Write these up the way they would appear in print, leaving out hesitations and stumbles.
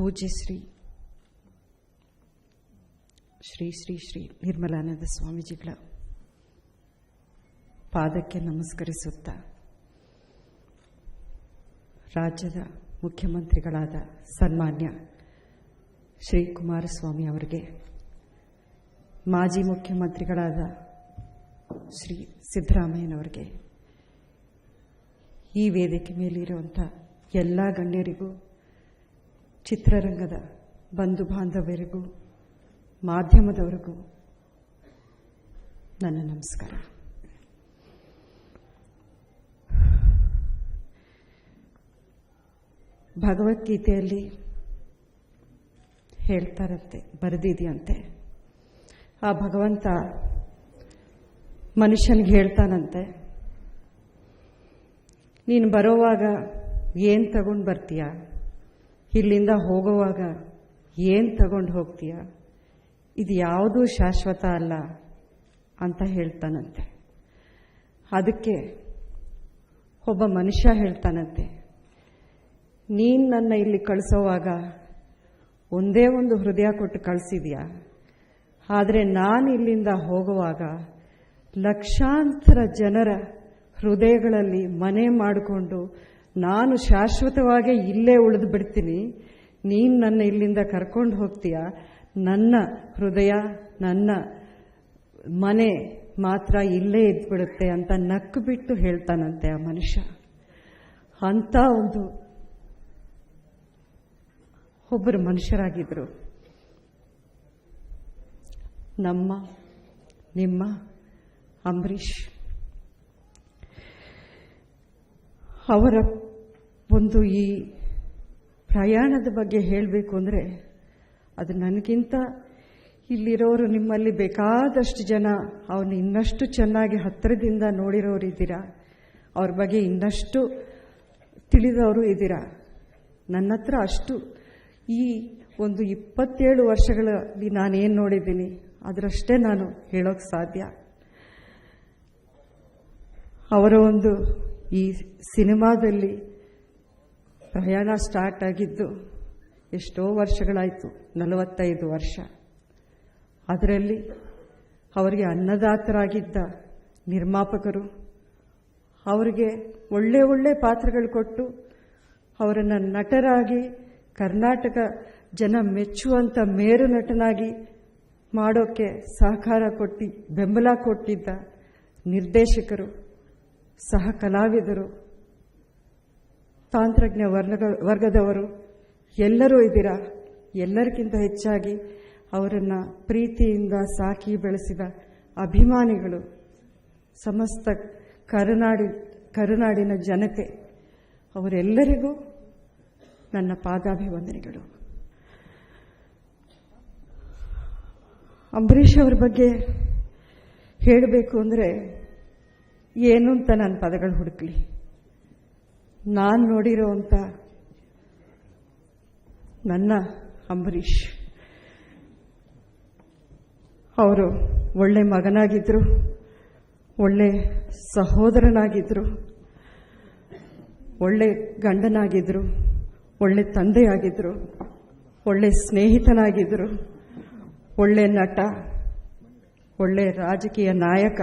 ಪೂಜ್ಯ ಶ್ರೀ ಶ್ರೀ ಶ್ರೀ ಶ್ರೀ ನಿರ್ಮಲಾನಂದ ಸ್ವಾಮೀಜಿಗಳ ಪಾದಕ್ಕೆ ನಮಸ್ಕರಿಸುತ್ತಾ, ರಾಜ್ಯದ ಮುಖ್ಯಮಂತ್ರಿಗಳಾದ ಸನ್ಮಾನ್ಯ ಶ್ರೀ ಕುಮಾರಸ್ವಾಮಿ ಅವರಿಗೆ, ಮಾಜಿ ಮುಖ್ಯಮಂತ್ರಿಗಳಾದ ಶ್ರೀ ಸಿದ್ದರಾಮಯ್ಯನವರಿಗೆ, ಈ ವೇದಿಕೆ ಮೇಲಿರುವಂಥ ಎಲ್ಲ ಗಣ್ಯರಿಗೂ, ಚಿತ್ರರಂಗದ ಬಂಧು ಬಾಂಧವರಿಗೂ, ಮಾಧ್ಯಮದವರಿಗೂ ನನ್ನ ನಮಸ್ಕಾರ. ಭಗವದ್ಗೀತೆಯಲ್ಲಿ ಹೇಳ್ತಾರಂತೆ, ಬರೆದಿದೆಯಂತೆ, ಆ ಭಗವಂತ ಮನುಷ್ಯನಿಗೆ ಹೇಳ್ತಾನಂತೆ, ನೀನು ಬರೋವಾಗ ಏನು ತಗೊಂಡು ಬರ್ತೀಯ, ಇಲ್ಲಿಂದ ಹೋಗುವಾಗ ಏನು ತಗೊಂಡು ಹೋಗ್ತೀಯ, ಇದು ಯಾವುದೂ ಶಾಶ್ವತ ಅಲ್ಲ ಅಂತ ಹೇಳ್ತಾನಂತೆ. ಅದಕ್ಕೆ ಒಬ್ಬ ಮನುಷ್ಯ ಹೇಳ್ತಾನಂತೆ, ನೀನು ನನ್ನ ಇಲ್ಲಿ ಕಳಿಸೋವಾಗ ಒಂದೇ ಒಂದು ಹೃದಯ ಕೊಟ್ಟು ಕಳಿಸಿದ್ಯಾ, ಆದರೆ ನಾನು ಇಲ್ಲಿಂದ ಹೋಗುವಾಗ ಲಕ್ಷಾಂತರ ಜನರ ಹೃದಯಗಳಲ್ಲಿ ಮನೆ ಮಾಡಿಕೊಂಡು ನಾನು ಶಾಶ್ವತವಾಗಿ ಇಲ್ಲೇ ಉಳಿದು ಬಿಡ್ತೀನಿ, ನೀನು ನನ್ನ ಇಲ್ಲಿಂದ ಕರ್ಕೊಂಡು ಹೋಗ್ತೀಯ, ನನ್ನ ಹೃದಯ ನನ್ನ ಮನೆ ಮಾತ್ರ ಇಲ್ಲೇ ಇದ್ಬಿಡುತ್ತೆ ಅಂತ ನಕ್ಕು ಬಿಟ್ಟು ಹೇಳ್ತಾನಂತೆ ಆ ಮನುಷ್ಯ. ಅಂಥ ಒಬ್ಬರು ಮನುಷ್ಯರಾಗಿದ್ದರು ನಮ್ಮ ನಿಮ್ಮ ಅಂಬರೀಷ್. ಅವರ ಈ ಪ್ರಯಾಣದ ಬಗ್ಗೆ ಹೇಳಬೇಕು ಅಂದರೆ, ಅದು ನನಗಿಂತ ಇಲ್ಲಿರೋರು ನಿಮ್ಮಲ್ಲಿ ಬೇಕಾದಷ್ಟು ಜನ ಅವನು ಇನ್ನಷ್ಟು ಚೆನ್ನಾಗಿ ಹತ್ತಿರದಿಂದ ನೋಡಿರೋರು ಇದ್ದೀರಾ, ಅವ್ರ ಬಗ್ಗೆ ಇನ್ನಷ್ಟು ತಿಳಿದವರು ಇದ್ದೀರಾ. ನನ್ನ ಹತ್ರ ಅಷ್ಟು ಈ 27 ವರ್ಷಗಳಲ್ಲಿ ನಾನೇನು ನೋಡಿದ್ದೀನಿ ಅದರಷ್ಟೇ ನಾನು ಹೇಳೋಕ್ಕೆ ಸಾಧ್ಯ. ಅವರ ಈ ಸಿನಿಮಾದಲ್ಲಿ ಪ್ರಯಾಣ ಸ್ಟಾರ್ಟ್ ಆಗಿದ್ದು ಎಷ್ಟೋ ವರ್ಷಗಳಾಯಿತು, 45 ವರ್ಷ. ಅದರಲ್ಲಿ ಅವರಿಗೆ ಅನ್ನದಾತರಾಗಿದ್ದ ನಿರ್ಮಾಪಕರು ಅವರಿಗೆ ಒಳ್ಳೆ ಒಳ್ಳೆ ಪಾತ್ರಗಳು ಕೊಟ್ಟು ಅವರನ್ನು ನಟರಾಗಿ ಕರ್ನಾಟಕ ಜನ ಮೆಚ್ಚುವಂಥ ಮೇರು ನಟನಾಗಿ ಮಾಡೋಕ್ಕೆ ಸಹಕಾರ ಕೊಟ್ಟು ಬೆಂಬಲ ಕೊಟ್ಟಿದ್ದ ನಿರ್ದೇಶಕರು, ಸಹ ಕಲಾವಿದರು, ತಾಂತ್ರಜ್ಞ ವರ್ಗದವರು ಎಲ್ಲರೂ ಇದ್ದೀರಾ. ಎಲ್ಲರಿಗಿಂತ ಹೆಚ್ಚಾಗಿ ಅವರನ್ನು ಪ್ರೀತಿಯಿಂದ ಸಾಕಿ ಬೆಳೆಸಿದ ಅಭಿಮಾನಿಗಳು, ಸಮಸ್ತ ಕರುನಾಡಿನ ಜನತೆ, ಅವರೆಲ್ಲರಿಗೂ ನನ್ನ ಪಾದಾಭಿವಂದನೆಗಳು. ಅಂಬರೀಷ್ ಅವರ ಬಗ್ಗೆ ಹೇಳಬೇಕು ಅಂದರೆ ಏನು ಅಂತ ನಾನು ಪದಗಳು ಹುಡುಕಲಿ. ನಾನು ನೋಡಿರೋವಂಥ ನನ್ನ ಅಂಬರೀಷ್ ಅವರು ಒಳ್ಳೆ ಮಗನಾಗಿದ್ದರು, ಒಳ್ಳೆ ಸಹೋದರನಾಗಿದ್ದರು, ಒಳ್ಳೆ ಗಂಡನಾಗಿದ್ದರು, ಒಳ್ಳೆ ತಂದೆಯಾಗಿದ್ದರು, ಒಳ್ಳೆ ಸ್ನೇಹಿತನಾಗಿದ್ದರು, ಒಳ್ಳೆ ನಟ, ಒಳ್ಳೆ ರಾಜಕೀಯ ನಾಯಕ,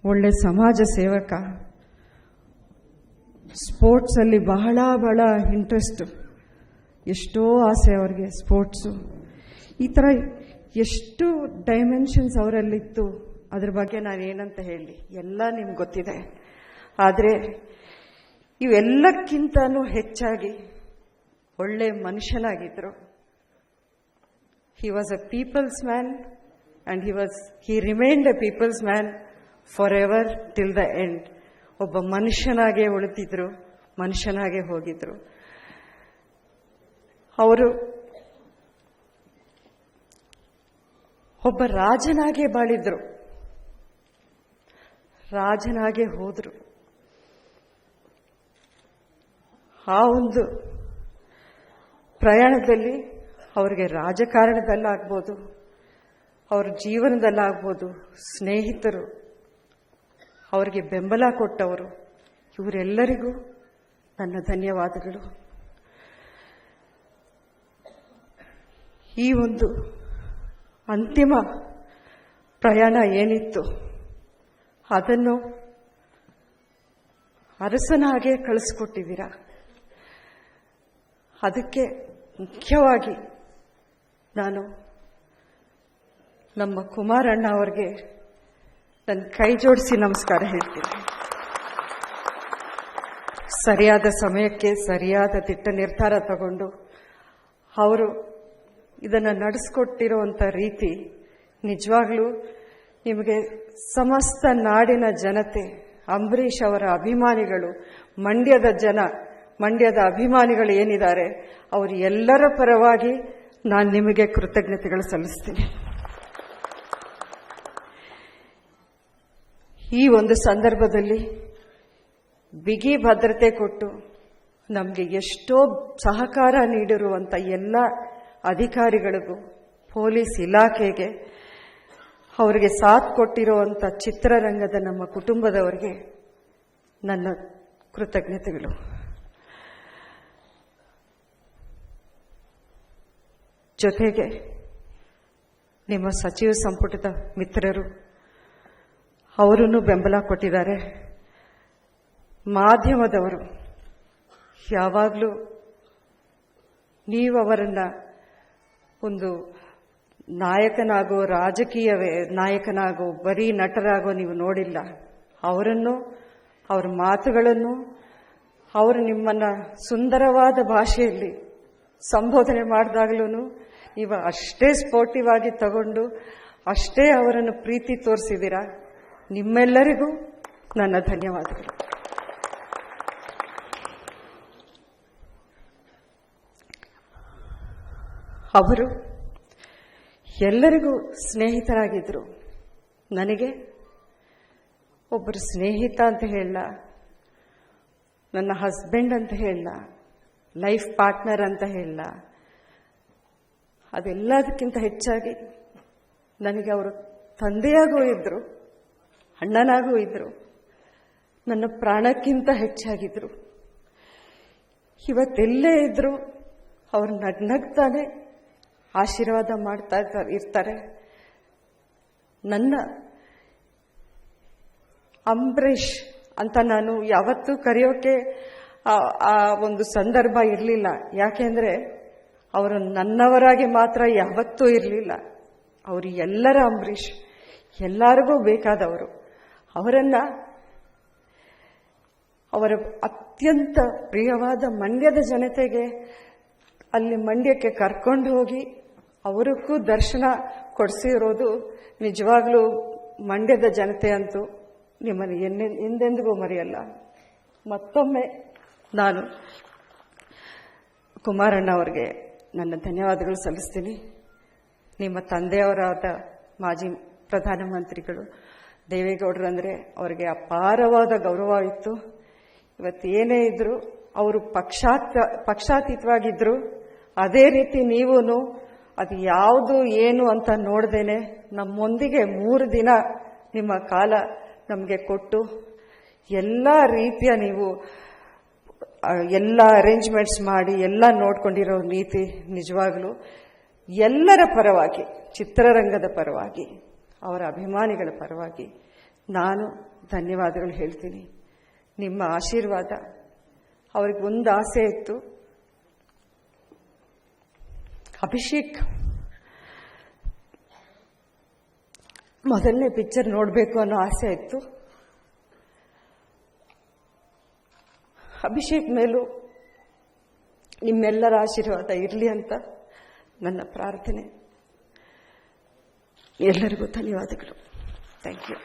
ಒಳ್ಳೆ ಸಮಾಜ ಸೇವಕ, ಸ್ಪೋರ್ಟ್ಸಲ್ಲಿ ಬಹಳ ಬಹಳ ಇಂಟ್ರೆಸ್ಟ್, ಎಷ್ಟೋ ಆಸೆ ಅವರಿಗೆ ಸ್ಪೋರ್ಟ್ಸು. ಈ ಥರ ಎಷ್ಟು ಡೈಮೆನ್ಷನ್ಸ್ ಅವರಲ್ಲಿತ್ತು, ಅದ್ರ ಬಗ್ಗೆ ನಾನೇನಂತ ಹೇಳಿ, ಎಲ್ಲ ನಿಮ್ಗೆ ಗೊತ್ತಿದೆ. ಆದರೆ ಇವೆಲ್ಲಕ್ಕಿಂತನೂ ಹೆಚ್ಚಾಗಿ ಒಳ್ಳೆ ಮನುಷ್ಯನಾಗಿದ್ದರು. He was a people's man and he remained a people's man forever till the end. ಒಬ್ಬ ಮನುಷ್ಯನಾಗೇ ಉಳಿತಿದ್ರು, ಮನುಷ್ಯನಾಗೇ ಹೋಗಿದ್ರು. ಅವರು ಒಬ್ಬ ರಾಜನಾಗೇ ಬಾಳಿದ್ರು, ರಾಜನಾಗೇ ಹೋದರು. ಆ ಪ್ರಯಾಣದಲ್ಲಿ ಅವರಿಗೆ ರಾಜಕಾರಣದಲ್ಲಾಗ್ಬೋದು, ಅವ್ರ ಜೀವನದಲ್ಲಾಗ್ಬೋದು, ಸ್ನೇಹಿತರು, ಅವರಿಗೆ ಬೆಂಬಲ ಕೊಟ್ಟವರು, ಇವರೆಲ್ಲರಿಗೂ ನನ್ನ ಧನ್ಯವಾದಗಳು. ಈ ಒಂದು ಅಂತಿಮ ಪ್ರಯಾಣ ಏನಿತ್ತು ಅದನ್ನು ಅರಸನಾಗೆ ಕಳಿಸ್ಕೊಟ್ಟಿದ್ದೀರಾ. ಅದಕ್ಕೆ ಮುಖ್ಯವಾಗಿ ನಾನು ನಮ್ಮ ಕುಮಾರಣ್ಣ ಅವರಿಗೆ ನನ್ನ ಕೈ ಜೋಡಿಸಿ ನಮಸ್ಕಾರ ಹೇಳ್ತೀನಿ. ಸರಿಯಾದ ಸಮಯಕ್ಕೆ ಸರಿಯಾದ ದಿಟ್ಟ ನಿರ್ಧಾರ ತಗೊಂಡು ಅವರು ಇದನ್ನು ನಡೆಸ್ಕೊಟ್ಟಿರುವಂಥ ರೀತಿ ನಿಜವಾಗ್ಲೂ ನಿಮಗೆ ಸಮಸ್ತ ನಾಡಿನ ಜನತೆ, ಅಂಬರೀಷ್ ಅವರ ಅಭಿಮಾನಿಗಳು, ಮಂಡ್ಯದ ಅಭಿಮಾನಿಗಳು ಏನಿದ್ದಾರೆ ಅವರು ಎಲ್ಲರ ಪರವಾಗಿ ನಾನು ನಿಮಗೆ ಕೃತಜ್ಞತೆಗಳು ಸಲ್ಲಿಸ್ತೀನಿ. ಈ ಒಂದು ಸಂದರ್ಭದಲ್ಲಿ ಬಿಗಿ ಭದ್ರತೆ ಕೊಟ್ಟು ನಮಗೆ ಎಷ್ಟೋ ಸಹಕಾರ ನೀಡಿರುವಂಥ ಎಲ್ಲ ಅಧಿಕಾರಿಗಳಿಗೂ, ಪೊಲೀಸ್ ಇಲಾಖೆಗೆ, ಅವರಿಗೆ ಸಾಥ್ ಕೊಟ್ಟಿರುವಂಥ ಚಿತ್ರರಂಗದ ನಮ್ಮ ಕುಟುಂಬದವರಿಗೆ ನನ್ನ ಕೃತಜ್ಞತೆಗಳು. ಜೊತೆಗೆ ನಿಮ್ಮ ಸಚಿವ ಸಂಪುಟದ ಮಿತ್ರರು ಅವರನ್ನು ಬೆಂಬಲ ಕೊಟ್ಟಿದ್ದಾರೆ. ಮಾಧ್ಯಮದವರು ಯಾವಾಗಲೂ ನೀವು ಅವರನ್ನ ಒಂದು ನಾಯಕನಾಗೋ, ರಾಜಕೀಯವೇ ನಾಯಕನಾಗೋ, ಬರೀ ನಟರಾಗೋ ನೀವು ನೋಡಿಲ್ಲ. ಅವರನ್ನು, ಅವರ ಮಾತುಗಳನ್ನು, ಅವರು ನಿಮ್ಮನ್ನ ಸುಂದರವಾದ ಭಾಷೆಯಲ್ಲಿ ಸಂಬೋಧನೆ ಮಾಡಿದಾಗಲೂ ನೀವು ಅಷ್ಟೇ ಸ್ಪೋರ್ಟಿವ್ ಆಗಿ ತಗೊಂಡು ಅಷ್ಟೇ ಅವರನ್ನು ಪ್ರೀತಿ ತೋರಿಸಿದ್ದೀರಾ. ನಿಮ್ಮೆಲ್ಲರಿಗೂ ನನ್ನ ಧನ್ಯವಾದಗಳು. ಅವರು ಎಲ್ಲರಿಗೂ ಸ್ನೇಹಿತರಾಗಿದ್ರು. ನನಗೆ ಒಬ್ಬರು ಸ್ನೇಹಿತ ಅಂತ ಹೇಳಲ್ಲ, ನನ್ನ ಹಸ್ಬೆಂಡ್ ಅಂತ ಹೇಳಲ್ಲ, ಲೈಫ್ ಪಾರ್ಟ್ನರ್ ಅಂತ ಹೇಳಲ್ಲ. ಅದೆಲ್ಲದಕ್ಕಿಂತ ಹೆಚ್ಚಾಗಿ ನನಗೆ ಅವರು ತಂದೆಯಾಗೂ ಇದ್ರು, ಅಣ್ಣನಾಗೂ ಇದ್ರು, ನನ್ನ ಪ್ರಾಣಕ್ಕಿಂತ ಹೆಚ್ಚಾಗಿದ್ರು. ಇವತ್ತೆಲ್ಲೇ ಇದ್ರು ಅವರು ನಗ್ನಗ್ತಾನೆ ಆಶೀರ್ವಾದ ಮಾಡ್ತಾ ಇರ್ತಾರೆ. ನನ್ನ ಅಂಬರೀಷ್ ಅಂತ ನಾನು ಯಾವತ್ತೂ ಕರೆಯೋಕೆ ಆ ಒಂದು ಸಂದರ್ಭ ಇರಲಿಲ್ಲ. ಯಾಕೆಂದ್ರೆ ಅವರು ನನ್ನವರಾಗಿ ಮಾತ್ರ ಯಾವತ್ತೂ ಇರಲಿಲ್ಲ. ಅವರು ಎಲ್ಲರ ಅಂಬರೀಷ್, ಎಲ್ಲರಿಗೂ ಬೇಕಾದವರು. ಅವರ ಅತ್ಯಂತ ಪ್ರಿಯವಾದ ಮಂಡ್ಯದ ಜನತೆಗೆ ಅಲ್ಲಿ ಮಂಡ್ಯಕ್ಕೆ ಕರ್ಕೊಂಡು ಹೋಗಿ ಅವರಕ್ಕೂ ದರ್ಶನ ಕೊಡಿಸಿರೋದು ನಿಜವಾಗ್ಲೂ ಮಂಡ್ಯದ ಜನತೆ ಅಂತೂ ನಿಮ್ಮನ್ನು ಎಂದೆಂದಿಗೂ ಮರೆಯಲ್ಲ. ಮತ್ತೊಮ್ಮೆ ನಾನು ಕುಮಾರಣ್ಣ ಅವರಿಗೆ ನನ್ನ ಧನ್ಯವಾದಗಳು ಸಲ್ಲಿಸ್ತೀನಿ. ನಿಮ್ಮ ತಂದೆಯವರಾದ ಮಾಜಿ ಪ್ರಧಾನಮಂತ್ರಿಗಳು ದೇವೇಗೌಡರಂದ್ರೆ ಅವರಿಗೆ ಅಪಾರವಾದ ಗೌರವ ಇತ್ತು. ಇವತ್ತೇನೇ ಇದ್ರು ಅವರು ಪಕ್ಷಾತೀತವಾಗಿದ್ರು. ಅದೇ ರೀತಿ ನೀವೂ ಅದು ಯಾವುದು ಏನು ಅಂತ ನೋಡ್ದೇನೆ ನಮ್ಮೊಂದಿಗೆ 3 ದಿನ ನಿಮ್ಮ ಕಾಲ ನಮಗೆ ಕೊಟ್ಟು ಎಲ್ಲ ರೀತಿಯ ನೀವು ಎಲ್ಲ ಅರೇಂಜ್ಮೆಂಟ್ಸ್ ಮಾಡಿ ಎಲ್ಲ ನೋಡ್ಕೊಂಡಿರೋ ನೀತಿ ನಿಜವಾಗ್ಲೂ ಎಲ್ಲರ ಪರವಾಗಿ, ಚಿತ್ರರಂಗದ ಪರವಾಗಿ, ಅವರ ಅಭಿಮಾನಿಗಳ ಪರವಾಗಿ ನಾನು ಧನ್ಯವಾದಗಳು ಹೇಳ್ತೀನಿ. ನಿಮ್ಮ ಆಶೀರ್ವಾದ. ಅವ್ರಿಗೆ ಒಂದು ಆಸೆ ಇತ್ತು, ಅಭಿಷೇಕ್ ಮೊದಲನೇ ಪಿಕ್ಚರ್ ನೋಡಬೇಕು ಅನ್ನೋ ಆಸೆ ಇತ್ತು. ಅಭಿಷೇಕ್ ಮೇಲೂ ನಿಮ್ಮೆಲ್ಲರ ಆಶೀರ್ವಾದ ಇರಲಿ ಅಂತ ನನ್ನ ಪ್ರಾರ್ಥನೆ. ಎಲ್ಲರಿಗೂ ಧನ್ಯವಾದಗಳು. Thank you.